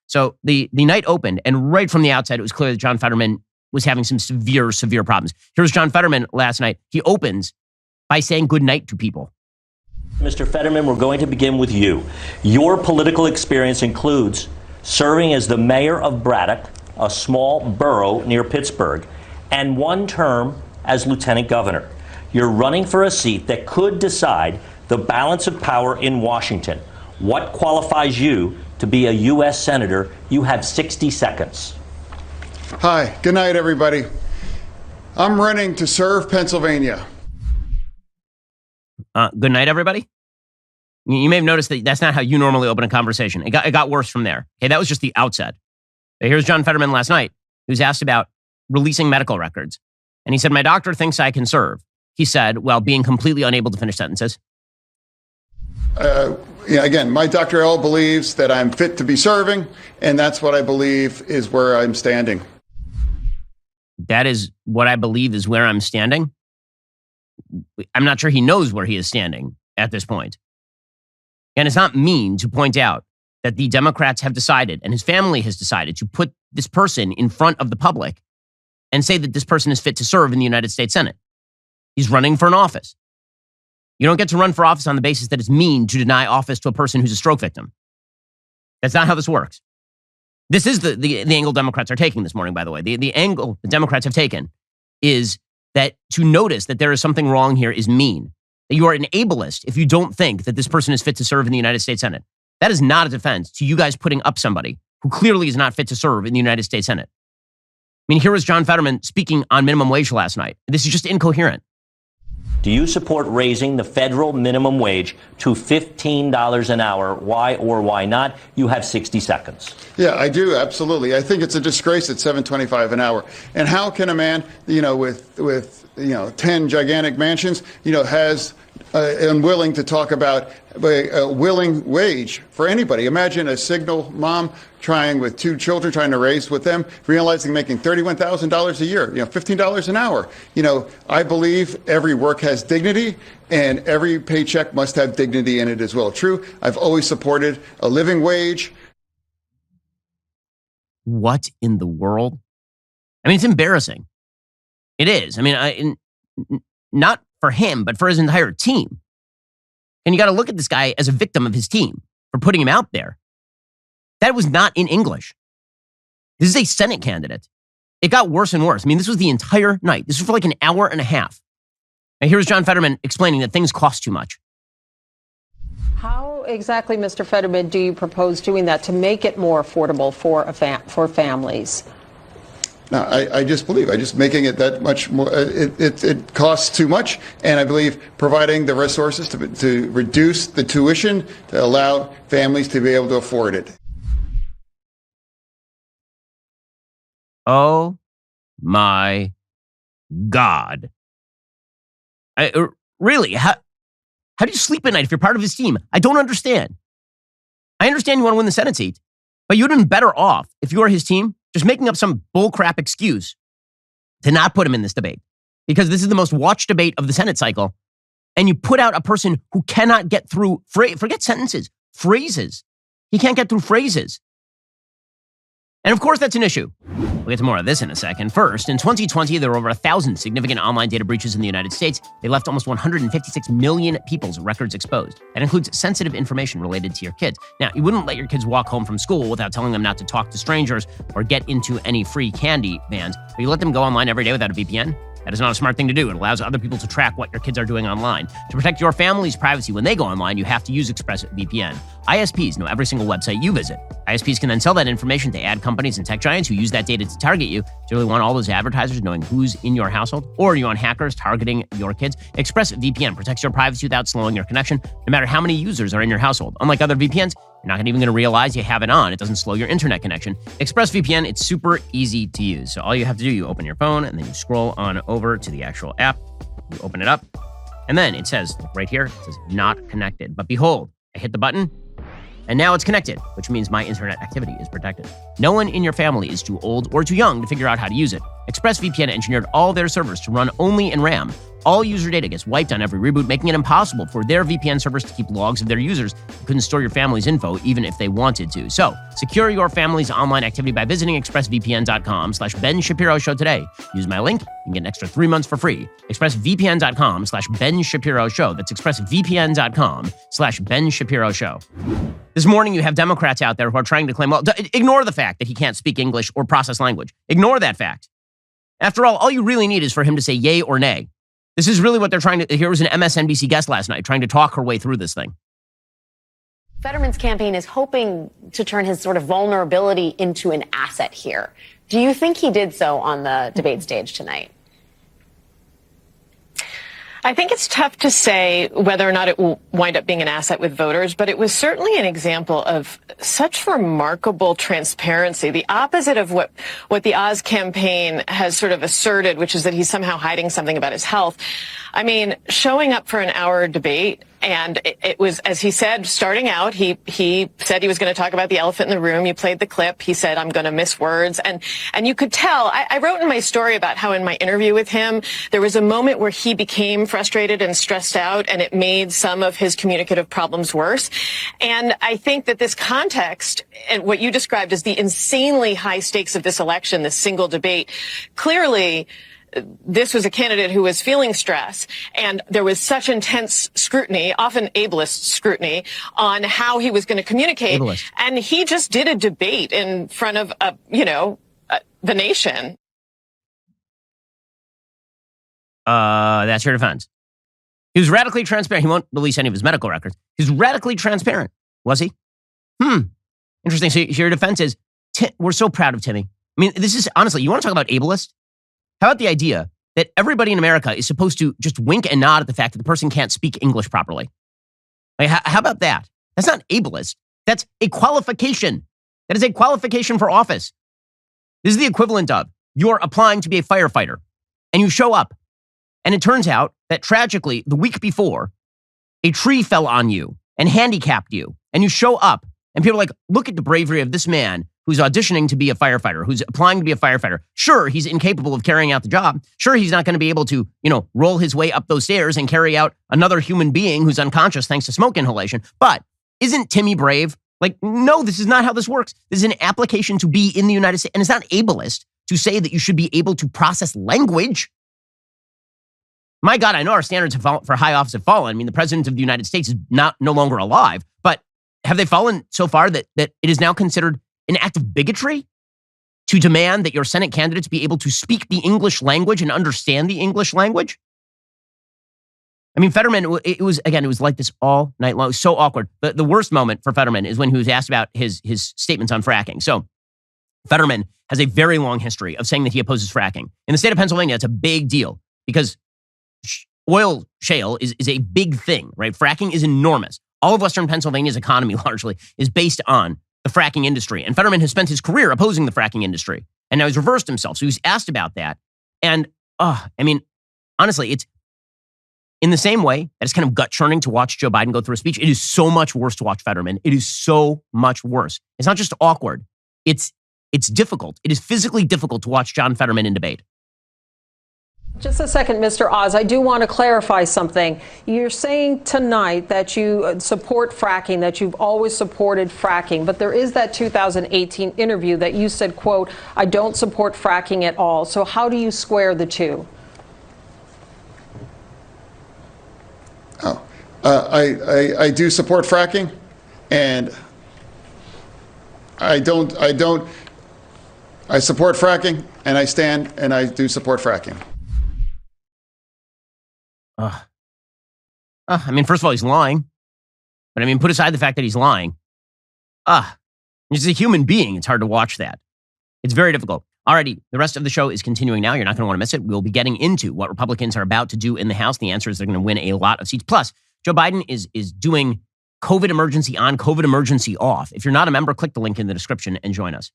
So the night opened, and right from the outset, it was clear that John Fetterman was having some severe problems. Here's John Fetterman last night. He opens by saying good night to people. Mr. Fetterman, we're going to begin with you. Your political experience includes serving as the mayor of Braddock, a small borough near Pittsburgh, and one term as lieutenant governor. You're running for a seat that could decide the balance of power in Washington. What qualifies you to be a U.S. Senator? You have 60 seconds. Hi, good night, everybody. I'm running to serve Pennsylvania. Good night, everybody. You may have noticed that that's not how you normally open a conversation. It got worse from there. Okay, that was just the outset. Here's John Fetterman last night, who was asked about releasing medical records. And he said, my doctor thinks I can serve. He said, while being completely unable to finish sentences. Again, my Dr. L believes that I'm fit to be serving, and that's what I believe is where I'm standing. That is what I believe is where I'm standing. I'm not sure he knows where he is standing at this point. And it's not mean to point out that the Democrats have decided, and his family has decided, to put this person in front of the public and say that this person is fit to serve in the United States Senate. He's running for an office. You don't get to run for office on the basis that it's mean to deny office to a person who's a stroke victim. That's not how this works. This is the angle Democrats are taking this morning, by the way. The angle the Democrats have taken is that to notice that there is something wrong here is mean. That you are an ableist if you don't think that this person is fit to serve in the United States Senate. That is not a defense to you guys putting up somebody who clearly is not fit to serve in the United States Senate. I mean, here was John Fetterman speaking on minimum wage last night. This is just incoherent. Do you support raising the federal minimum wage to $15 an hour? Why or why not? You have 60 seconds. Yeah, I do. Absolutely. I think it's a disgrace at $7.25 an hour. And how can a man, with 10 gigantic mansions, has unwilling to talk about a willing wage for anybody? Imagine a single mom with 2 children, trying to raise with them, realizing making $31,000 a year, $15 an hour. I believe every work has dignity, and every paycheck must have dignity in it as well. True, I've always supported a living wage. What in the world? I mean, it's embarrassing. It is. I mean, not for him, but for his entire team. And you got to look at this guy as a victim of his team for putting him out there. That was not in English. This is a Senate candidate. It got worse and worse. I mean, this was the entire night. This was for like an hour and a half. And here's John Fetterman explaining that things cost too much. How exactly, Mr. Fetterman, do you propose doing that to make it more affordable for families? No, I just believe, making it that much more, it costs too much. And I believe providing the resources to reduce the tuition to allow families to be able to afford it. Oh my God. Really? How do you sleep at night if you're part of his team? I don't understand. I understand you want to win the Senate seat, but you would have been better off if you were his team just making up some bullcrap excuse to not put him in this debate, because this is the most watched debate of the Senate cycle. And you put out a person who cannot get through, forget sentences, phrases. He can't get through phrases. And of course, that's an issue. We'll get to more of this in a second. First, in 2020, there were over 1,000 significant online data breaches in the United States. They left almost 156 million people's records exposed. That includes sensitive information related to your kids. Now, you wouldn't let your kids walk home from school without telling them not to talk to strangers or get into any free candy vans, but you let them go online every day without a VPN? That is not a smart thing to do. It allows other people to track what your kids are doing online. To protect your family's privacy when they go online, you have to use ExpressVPN. ISPs know every single website you visit. ISPs can then sell that information to ad companies and tech giants who use that data to target you. Do you really want all those advertisers knowing who's in your household? Or do you want hackers targeting your kids? ExpressVPN protects your privacy without slowing your connection, no matter how many users are in your household. Unlike other VPNs, you're not even going to realize you have it on. It doesn't slow your internet connection. ExpressVPN, it's super easy to use. So all you have to do, you open your phone and then you scroll on over to the actual app. You open it up and then it says right here, it says not connected. But behold, I hit the button and now it's connected, which means my internet activity is protected. No one in your family is too old or too young to figure out how to use it. ExpressVPN engineered all their servers to run only in RAM. All user data gets wiped on every reboot, making it impossible for their VPN servers to keep logs of their users who couldn't store your family's info even if they wanted to. So, secure your family's online activity by visiting expressvpn.com/Ben Shapiro Show today. Use my link and get an extra 3 months for free. expressvpn.com/Ben Shapiro Show. That's expressvpn.com/Ben Shapiro Show. This morning, you have Democrats out there who are trying to claim, well, ignore the fact that he can't speak English or process language. Ignore that fact. After all you really need is for him to say yay or nay. This is really what they're trying to. Here was an MSNBC guest last night trying to talk her way through this thing. Fetterman's campaign is hoping to turn his sort of vulnerability into an asset here. Do you think he did so on the debate stage tonight? I think it's tough to say whether or not it will wind up being an asset with voters, but it was certainly an example of such remarkable transparency, the opposite of what the Oz campaign has sort of asserted, which is that he's somehow hiding something about his health. I mean, showing up for an hour debate, and it was, as he said, starting out, he said he was going to talk about the elephant in the room. You played the clip. He said, I'm going to miss words. And you could tell, I wrote in my story about how in my interview with him, there was a moment where he became frustrated and stressed out, and it made some of his communicative problems worse. And I think that this context, and what you described as the insanely high stakes of this election, this single debate, clearly this was a candidate who was feeling stress, and there was such intense scrutiny, often ableist scrutiny, on how he was going to communicate. Ableist. And he just did a debate in front of, the nation. That's your defense. He was radically transparent. He won't release any of his medical records. He's radically transparent. Was he? Interesting. So your defense is, we're so proud of Timmy. I mean, this is, honestly, you want to talk about ableist? How about the idea that everybody in America is supposed to just wink and nod at the fact that the person can't speak English properly? Like, how about that? That's not ableist. That's a qualification. That is a qualification for office. This is the equivalent of you're applying to be a firefighter, and you show up, and it turns out that tragically, the week before, a tree fell on you and handicapped you, and you show up, and people are like, look at the bravery of this man who's auditioning to be a firefighter, who's applying to be a firefighter. Sure, he's incapable of carrying out the job. Sure, he's not going to be able to, roll his way up those stairs and carry out another human being who's unconscious thanks to smoke inhalation. But isn't Timmy brave? Like, no, this is not how this works. This is an application to be in the United States. And it's not ableist to say that you should be able to process language. My God, I know our standards for high office have fallen. I mean, the president of the United States is no longer alive. But have they fallen so far that it is now considered an act of bigotry to demand that your Senate candidates be able to speak the English language and understand the English language? I mean, Fetterman, it was like this all night long. It was so awkward. But the worst moment for Fetterman is when he was asked about his statements on fracking. So Fetterman has a very long history of saying that he opposes fracking. In the state of Pennsylvania, it's a big deal because oil shale is a big thing, right? Fracking is enormous. All of Western Pennsylvania's economy largely is based on the fracking industry. And Fetterman has spent his career opposing the fracking industry. And now he's reversed himself. So he was asked about that. And, honestly, it's in the same way that it's kind of gut-churning to watch Joe Biden go through a speech. It is so much worse to watch Fetterman. It is so much worse. It's not just awkward. It's difficult. It is physically difficult to watch John Fetterman in debate. Just a second, Mr. Oz. I do want to clarify something. You're saying tonight that you support fracking, that you've always supported fracking, but there is that 2018 interview that you said, quote, I don't support fracking at all. So how do you square the two? I do support fracking, and I support fracking, and I do support fracking. First of all, he's lying. But put aside the fact that he's lying. He's a human being. It's hard to watch that. It's very difficult. Alrighty, the rest of the show is continuing now. You're not going to want to miss it. We'll be getting into what Republicans are about to do in the House. The answer is they're going to win a lot of seats. Plus, Joe Biden is doing COVID emergency on, COVID emergency off. If you're not a member, click the link in the description and join us.